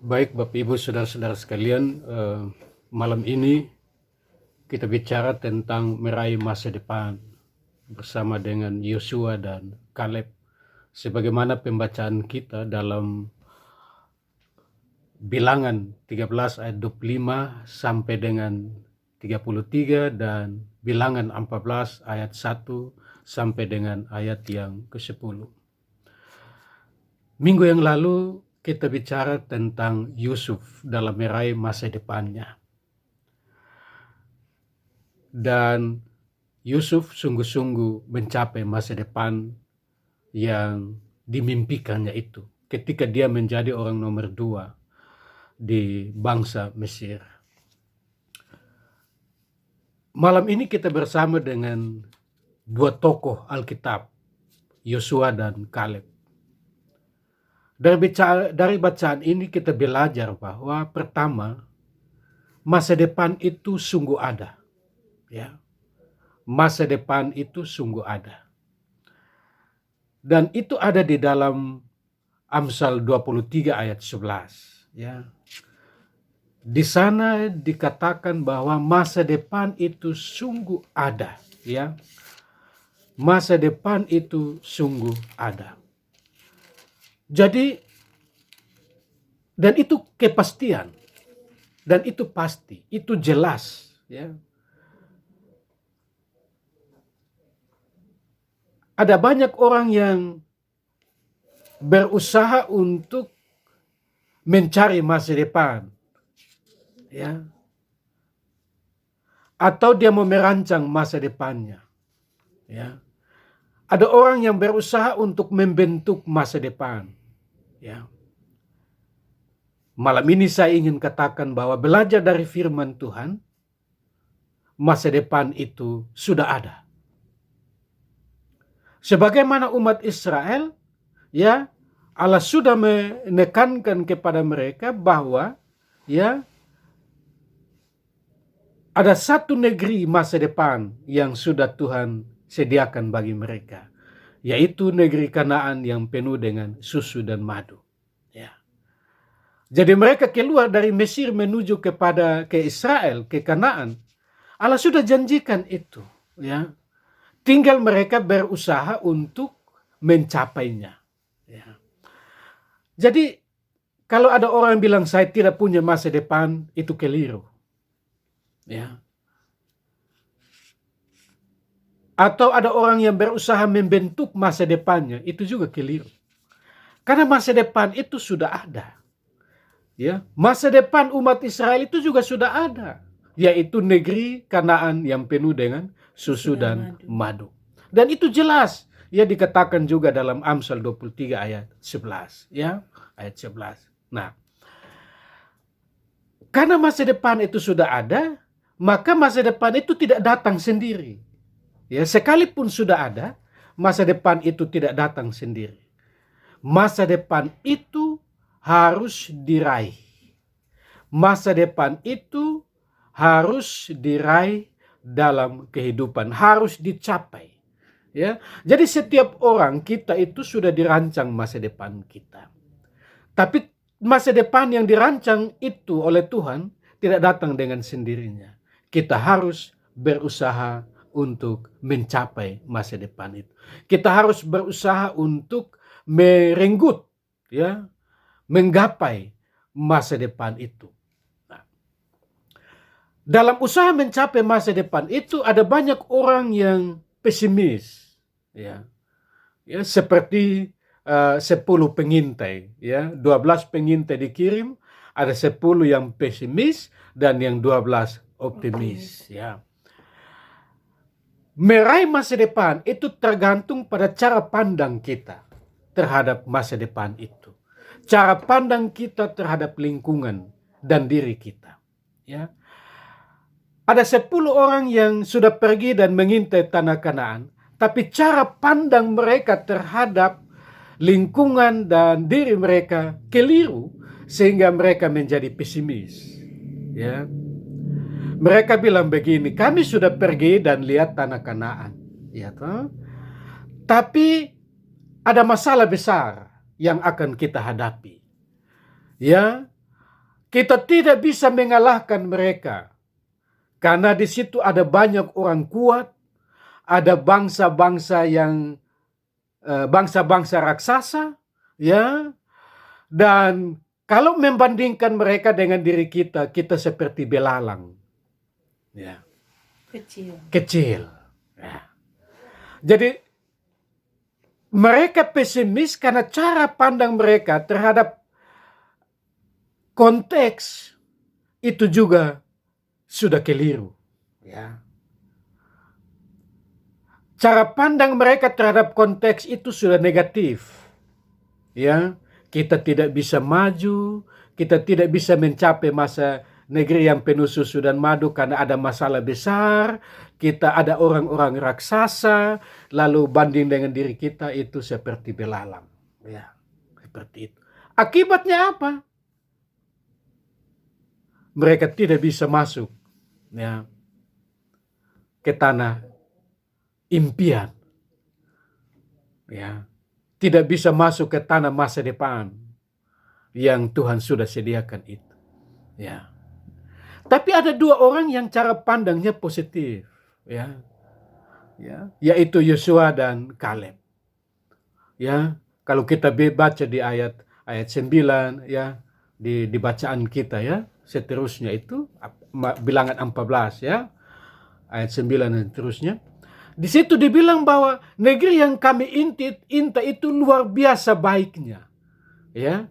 Baik Bapak Ibu Saudara-saudara sekalian, malam ini kita bicara tentang meraih masa depan bersama dengan Yosua dan Kaleb. Sebagaimana pembacaan kita dalam Bilangan 13 ayat 25 sampai dengan 33 dan Bilangan 14 ayat 1 sampai dengan ayat yang ke-10. Minggu yang lalu kita bicara tentang Yusuf dalam meraih masa depannya. Dan Yusuf sungguh-sungguh mencapai masa depan yang dimimpikannya itu ketika dia menjadi orang nomor 2 di bangsa Mesir. Malam ini kita bersama dengan dua tokoh Alkitab, Yosua dan Kaleb. Dari bacaan ini kita belajar bahwa pertama, masa depan itu sungguh ada. Ya, masa depan itu sungguh ada. Dan itu ada di dalam Amsal 23 ayat 11. Ya. Di sana dikatakan bahwa masa depan itu sungguh ada. Ya. Masa depan itu sungguh ada. Jadi, dan itu kepastian, dan itu pasti, itu jelas. Ya. Ada banyak orang yang berusaha untuk mencari masa depan, ya, atau dia mau merancang masa depannya, ya. Ada orang yang berusaha untuk membentuk masa depan, ya. Malam ini saya ingin katakan bahwa belajar dari firman Tuhan, masa depan itu sudah ada. Sebagaimana umat Israel, ya, Allah sudah menekankan kepada mereka bahwa, ya, ada satu negeri masa depan yang sudah Tuhan sediakan bagi mereka, yaitu negeri Kanaan yang penuh dengan susu dan madu. Ya. Jadi mereka keluar dari Mesir menuju ke Israel, ke Kanaan. Allah sudah janjikan itu, ya. Tinggal mereka berusaha untuk mencapainya. Ya. Jadi kalau ada orang yang bilang saya tidak punya masa depan, itu keliru. Ya. Atau ada orang yang berusaha membentuk masa depannya, itu juga keliru. Karena masa depan itu sudah ada. Ya, masa depan umat Israel itu juga sudah ada, yaitu negeri Kanaan yang penuh dengan susu dan madu. Dan itu jelas, ya, dikatakan juga dalam Amsal 23 ayat 11, ya, ayat 11. Nah, karena masa depan itu sudah ada, maka masa depan itu tidak datang sendiri. Ya, sekalipun sudah ada, masa depan itu tidak datang sendiri. Masa depan itu harus diraih. Masa depan itu harus diraih dalam kehidupan, harus dicapai. Ya, jadi setiap orang kita itu sudah dirancang masa depan kita. Tapi masa depan yang dirancang itu oleh Tuhan tidak datang dengan sendirinya. Kita harus berusaha untuk mencapai masa depan itu. Kita harus berusaha untuk merenggut, ya, menggapai masa depan itu. Nah, dalam usaha mencapai masa depan itu ada banyak orang yang pesimis, ya, ya, seperti 10 pengintai, ya, 12 pengintai dikirim, ada 10 yang pesimis dan yang 12 optimis, ya. Meraih masa depan itu tergantung pada cara pandang kita terhadap masa depan itu. Cara pandang kita terhadap lingkungan dan diri kita. Ya. Ada 10 orang yang sudah pergi dan mengintai tanah Kanaan, tapi cara pandang mereka terhadap lingkungan dan diri mereka keliru sehingga mereka menjadi pesimis. Ya. Mereka bilang begini, kami sudah pergi dan lihat tanah Kanaan, ya toh? Tapi ada masalah besar yang akan kita hadapi. Ya, Kita tidak bisa mengalahkan mereka. Karena di situ ada banyak orang kuat, ada bangsa-bangsa yang bangsa-bangsa raksasa, ya. Dan kalau membandingkan mereka dengan diri kita, kita seperti belalang. Ya. Kecil. Ya. Jadi mereka pesimis karena cara pandang mereka terhadap konteks itu juga sudah keliru. Ya. Cara pandang mereka terhadap konteks itu sudah negatif. Ya, kita tidak bisa maju, kita tidak bisa mencapai masa negeri yang penuh susu dan madu karena ada masalah besar, kita ada orang-orang raksasa, lalu banding dengan diri kita itu seperti belalang. Ya, seperti itu. Akibatnya apa? Mereka tidak bisa masuk, ya, ke tanah impian. Ya, tidak bisa masuk ke tanah masa depan yang Tuhan sudah sediakan itu. Ya. Tapi ada dua orang yang cara pandangnya positif, ya. Ya, yaitu Yosua dan Kaleb. Ya, kalau kita baca di ayat 9, ya, di bacaan kita, ya, seterusnya itu bilangan 14, ya. Ayat 9 dan seterusnya. Di situ dibilang bahwa negeri yang kami inta itu luar biasa baiknya. Ya.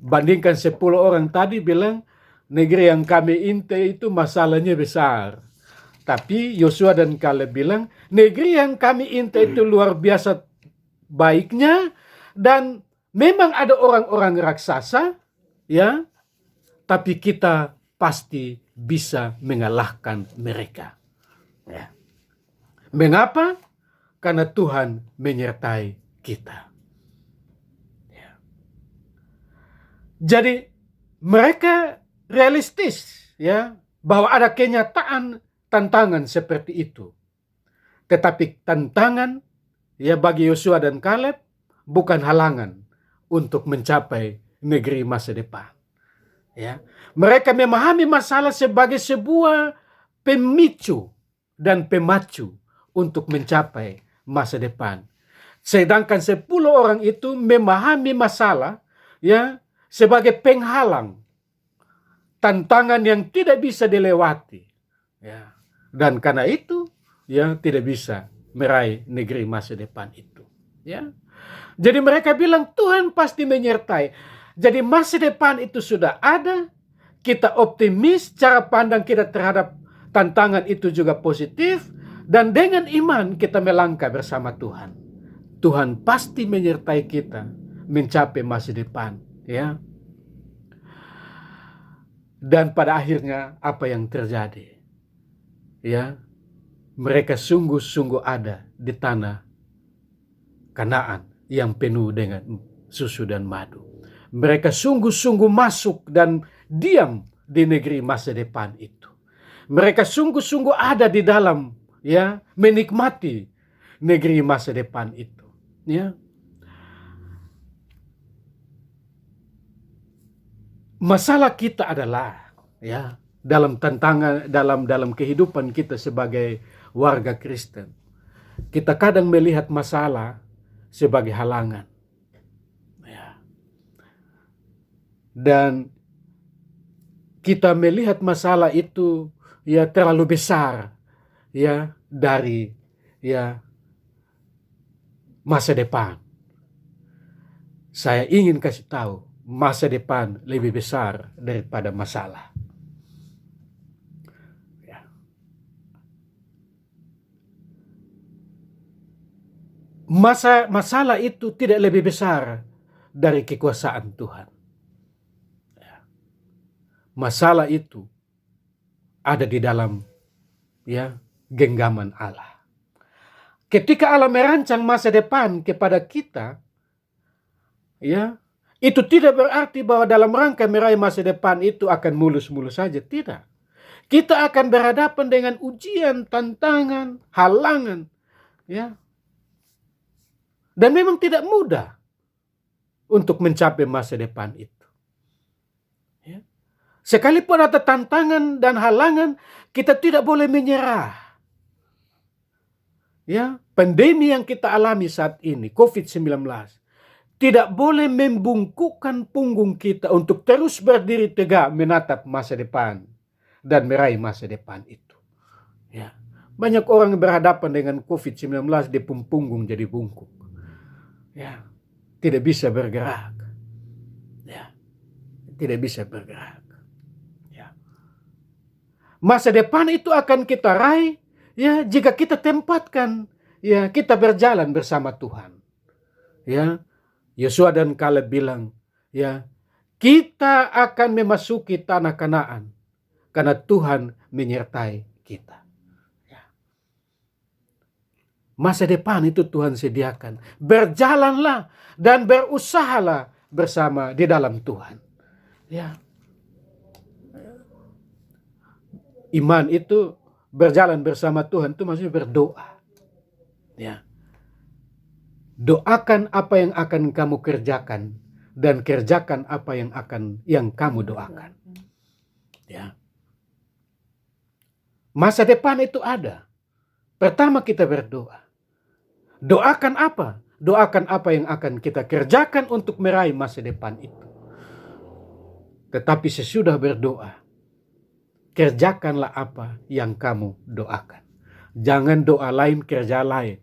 Bandingkan 10 orang tadi bilang negeri yang kami inta itu masalahnya besar. Tapi Yosua dan Kaleb bilang negeri yang kami inta itu luar biasa baiknya, dan memang ada orang-orang raksasa, ya. Tapi kita pasti bisa mengalahkan mereka. Ya. Mengapa? Karena Tuhan menyertai kita. Ya. Jadi mereka realistis, ya, bahwa ada kenyataan tantangan seperti itu. Tetapi tantangan, ya, bagi Yosua dan Kaleb bukan halangan untuk mencapai negeri masa depan. Ya. Mereka memahami masalah sebagai sebuah pemicu dan pemacu untuk mencapai masa depan. Sedangkan 10 orang itu memahami masalah, ya, sebagai penghalang, tantangan yang tidak bisa dilewati. Ya. Dan karena itu, ya, tidak bisa meraih negeri masa depan itu. Ya. Jadi mereka bilang Tuhan pasti menyertai. Jadi masa depan itu sudah ada. Kita optimis, cara pandang kita terhadap tantangan itu juga positif. Dan dengan iman kita melangkah bersama Tuhan. Tuhan pasti menyertai kita mencapai masa depan. Ya. Dan pada akhirnya apa yang terjadi? Ya, mereka sungguh-sungguh ada di tanah Kanaan yang penuh dengan susu dan madu. Mereka sungguh-sungguh masuk dan diam di negeri masa depan itu. Mereka sungguh-sungguh ada di dalam, ya, menikmati negeri masa depan itu. Ya. Masalah kita adalah, ya, dalam tantangan dalam kehidupan kita sebagai warga Kristen, kita kadang melihat masalah sebagai halangan, ya. Dan kita melihat masalah itu, ya, terlalu besar, ya, dari, ya, masa depan. Saya ingin kasih tahu, masa depan lebih besar daripada masalah. Ya. Masalah itu tidak lebih besar dari kekuasaan Tuhan. Ya. Masalah itu ada di dalam, ya, genggaman Allah. Ketika Allah merancang masa depan kepada kita, ya, itu tidak berarti bahwa dalam rangka meraih masa depan itu akan mulus-mulus saja. Tidak. Kita akan berhadapan dengan ujian, tantangan, halangan. Ya. Dan memang tidak mudah untuk mencapai masa depan itu. Ya. Sekalipun ada tantangan dan halangan, kita tidak boleh menyerah. Ya, pandemi yang kita alami saat ini, COVID-19, tidak boleh membungkukkan punggung kita untuk terus berdiri tegak menatap masa depan dan meraih masa depan itu. Ya. Banyak orang berhadapan dengan COVID-19 di punggung jadi bungkuk. Ya. Tidak bisa bergerak. Ya. Tidak bisa bergerak. Ya. Masa depan itu akan kita raih ya jika kita tempatkan ya kita berjalan bersama Tuhan. Ya. Yosua dan Kaleb bilang, ya, kita akan memasuki tanah Kanaan karena Tuhan menyertai kita. Ya. Masa depan itu Tuhan sediakan. Berjalanlah dan berusahalah bersama di dalam Tuhan. Ya. Iman itu berjalan bersama Tuhan itu maksudnya berdoa. Ya. Doakan apa yang akan kamu kerjakan dan kerjakan apa yang kamu doakan. Ya. Masa depan itu ada. Pertama kita berdoa. Doakan apa? Doakan apa yang akan kita kerjakan untuk meraih masa depan itu. Tetapi sesudah berdoa, kerjakanlah apa yang kamu doakan. Jangan doa lain, kerja lain.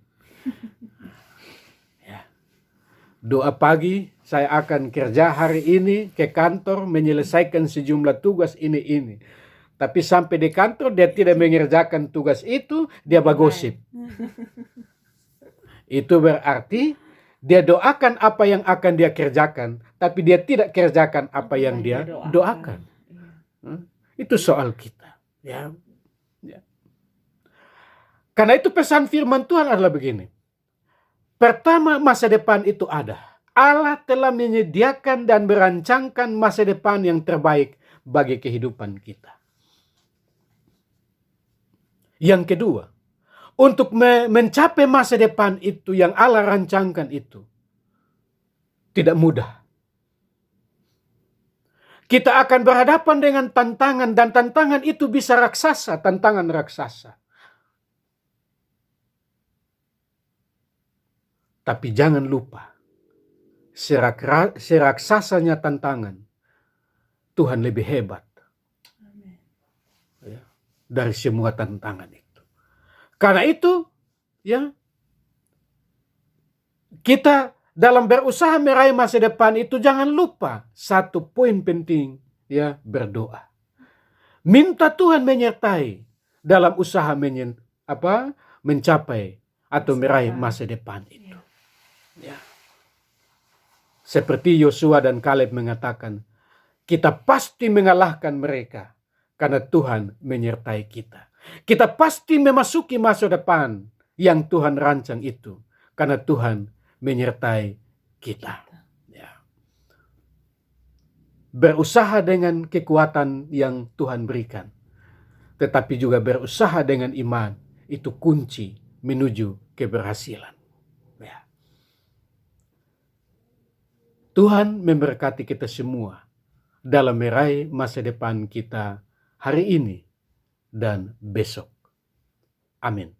Doa pagi, saya akan kerja hari ini ke kantor menyelesaikan sejumlah tugas ini. Tapi sampai di kantor dia tidak mengerjakan tugas itu, dia bergosip. Itu berarti dia doakan apa yang akan dia kerjakan, tapi dia tidak kerjakan apa yang dia doakan. Itu soal kita. Ya. Karena itu pesan firman Tuhan adalah begini. Pertama, masa depan itu ada. Allah telah menyediakan dan merancangkan masa depan yang terbaik bagi kehidupan kita. Yang kedua, untuk mencapai masa depan itu yang Allah rancangkan itu tidak mudah. Kita akan berhadapan dengan tantangan dan tantangan itu bisa raksasa, tantangan raksasa. Tapi jangan lupa, seraksasanya tantangan, Tuhan lebih hebat ya, dari semua tantangan itu. Karena itu, ya, kita dalam berusaha meraih masa depan itu jangan lupa satu poin penting, ya, berdoa. Minta Tuhan menyertai dalam usaha mencapai atau meraih masa depan itu. Ya. Seperti Yosua dan Kaleb mengatakan, kita pasti mengalahkan mereka karena Tuhan menyertai kita. Kita pasti memasuki masa depan yang Tuhan rancang itu karena Tuhan menyertai kita. Ya. Berusaha dengan kekuatan yang Tuhan berikan, tetapi juga berusaha dengan iman, itu kunci menuju keberhasilan. Tuhan memberkati kita semua dalam meraih masa depan kita hari ini dan besok. Amin.